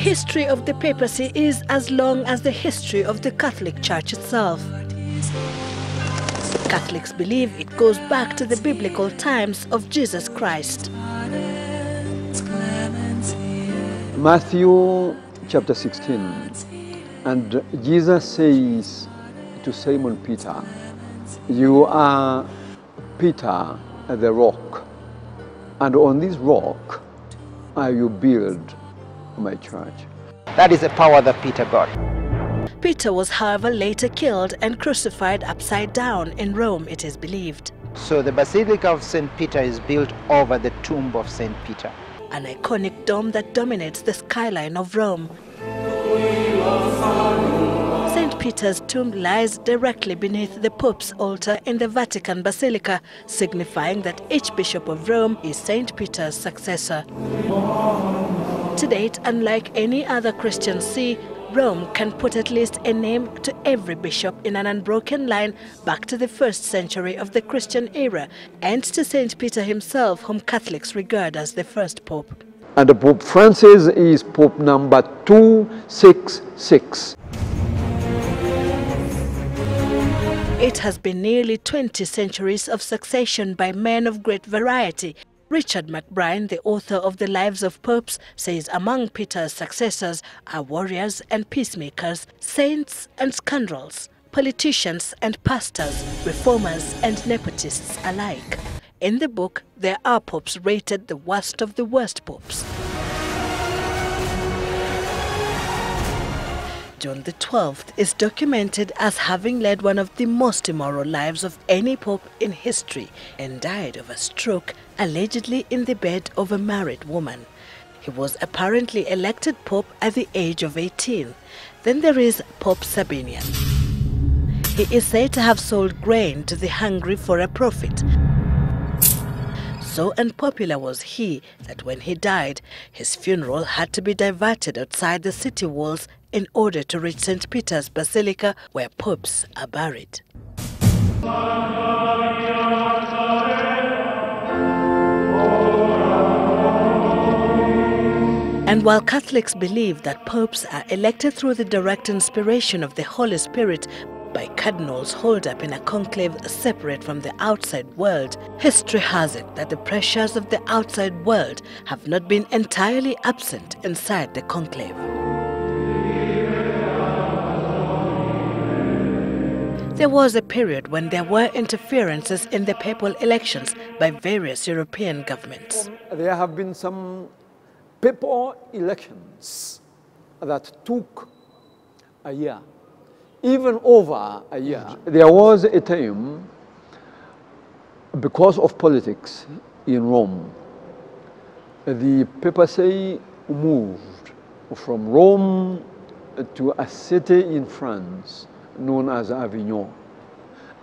history of the papacy is as long as the history of the Catholic Church itself. Catholics believe it goes back to the biblical times of Jesus Christ. Matthew chapter 16, and Jesus says to Simon Peter, "You are Peter, the rock, and on this rock I will build my church." That is the power that Peter got. Peter was, however, later killed and crucified upside down in Rome, it is believed. So the Basilica of St. Peter is built over the tomb of St. Peter, An iconic dome that dominates the skyline of Rome. St. Peter's tomb lies directly beneath the Pope's altar in the Vatican Basilica, signifying that each bishop of Rome is St. Peter's successor. To date, unlike any other Christian see, Rome can put at least a name to every bishop in an unbroken line back to the 1st century of the Christian era and to St. Peter himself, whom Catholics regard as the first pope. And Pope Francis is Pope number 266. It has been nearly 20 centuries of succession by men of great variety. Richard McBride, the author of The Lives of Popes, says among Peter's successors are warriors and peacemakers, saints and scoundrels, politicians and pastors, reformers and nepotists alike. In the book, there are popes rated the worst of the worst popes. John XII is documented as having led one of the most immoral lives of any pope in history and died of a stroke, allegedly in the bed of a married woman. He was apparently elected pope at the age of 18. Then there is Pope Sabinian. He is said to have sold grain to the hungry for a profit. So unpopular was he that when he died, his funeral had to be diverted outside the city walls in order to reach St. Peter's Basilica, where popes are buried. And while Catholics believe that popes are elected through the direct inspiration of the Holy Spirit by cardinals holed up in a conclave separate from the outside world, history has it that the pressures of the outside world have not been entirely absent inside the conclave. There was a period when there were interferences in the papal elections by various European governments. There have been some papal elections that took a year, even over a year. There was a time, because of politics in Rome, the papacy moved from Rome to a city in France known as Avignon.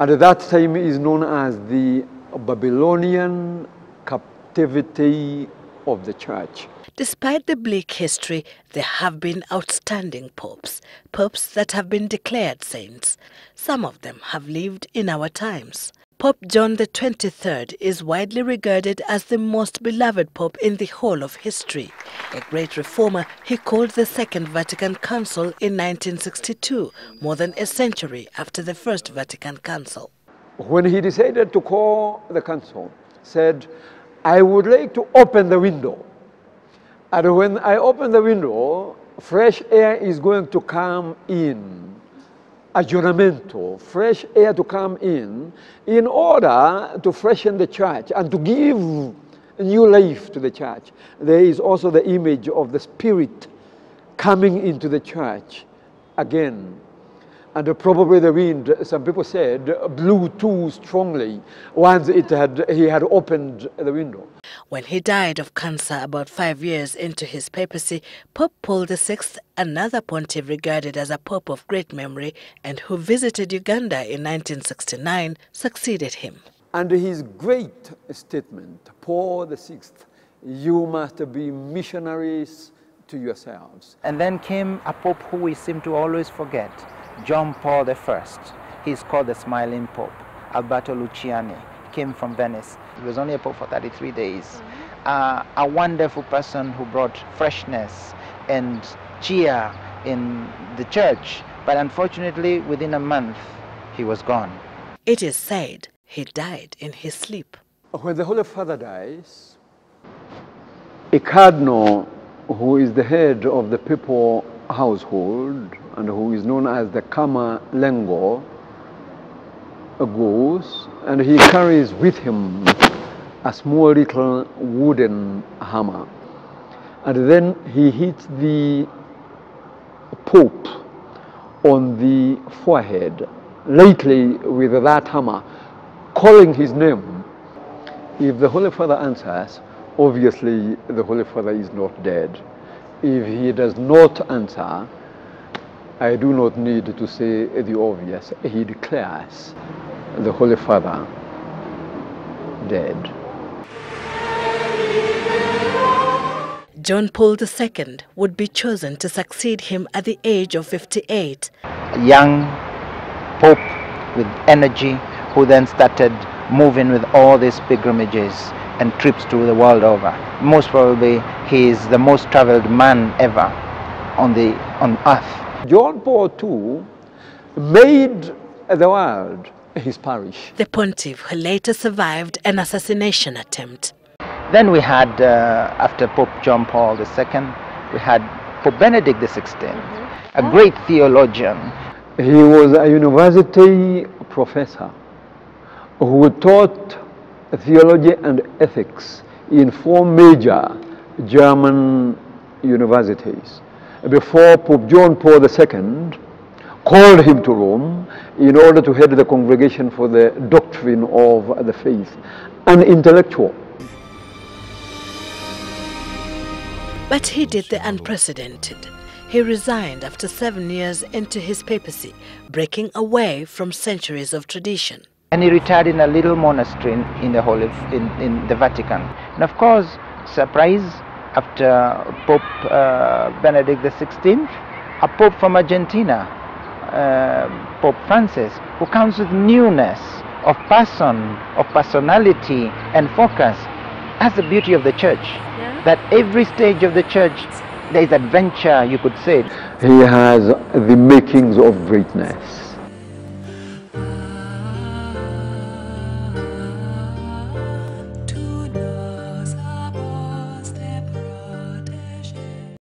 At that time is known as the Babylonian captivity of the church. Despite the bleak history, there have been outstanding popes, popes that have been declared saints. Some of them have lived in our times. Pope John XXIII is widely regarded as the most beloved pope in the whole of history. A great reformer, he called the Second Vatican Council in 1962, more than a century after the First Vatican Council. When he decided to call the council, said, "I would like to open the window. And when I open the window, fresh air is going to come in. Aggiornamento, fresh air to come in order to freshen the church and to give new life to the church." There is also the image of the Spirit coming into the church again. And probably the wind, some people said, blew too strongly once he had opened the window. When he died of cancer about 5 years into his papacy, Pope Paul VI, another pontiff regarded as a pope of great memory and who visited Uganda in 1969, succeeded him. And his great statement, Paul VI, "You must be missionaries to yourselves." And then came a pope who we seem to always forget, John Paul I. He's called the Smiling Pope. Alberto Luciani came from Venice. He was only a pope for 33 days. A wonderful person who brought freshness and cheer in the church. But unfortunately, within a month, he was gone. It is said he died in his sleep. When the Holy Father dies, a cardinal who is the head of the papal household and who is known as the Kama Lengo goes, and he carries with him a small little wooden hammer. And then he hits the Pope on the forehead, lately with that hammer, calling his name. If the Holy Father answers, obviously the Holy Father is not dead. If he does not answer, I do not need to say the obvious. He declares the Holy Father dead. John Paul II would be chosen to succeed him at the age of 58. A young Pope with energy, who then started moving with all these pilgrimages and trips to the world over. Most probably, he is the most traveled man ever on earth. John Paul II made the world his parish. The pontiff who later survived an assassination attempt. Then we had, after Pope John Paul II, we had Pope Benedict XVI, a great theologian. He was a university professor who taught theology and ethics in 4 major German universities before Pope John Paul II called him to Rome in order to head the Congregation for the Doctrine of the Faith, an intellectual. But he did the unprecedented. He resigned after 7 years into his papacy, breaking away from centuries of tradition. And he retired in a little monastery in the Vatican. And of course, surprise, after Pope Benedict XVI, a Pope from Argentina, Pope Francis, who comes with newness of person, of personality and focus. That's the beauty of the church. Yeah. That every stage of the church, there is adventure, you could say. He has the makings of greatness.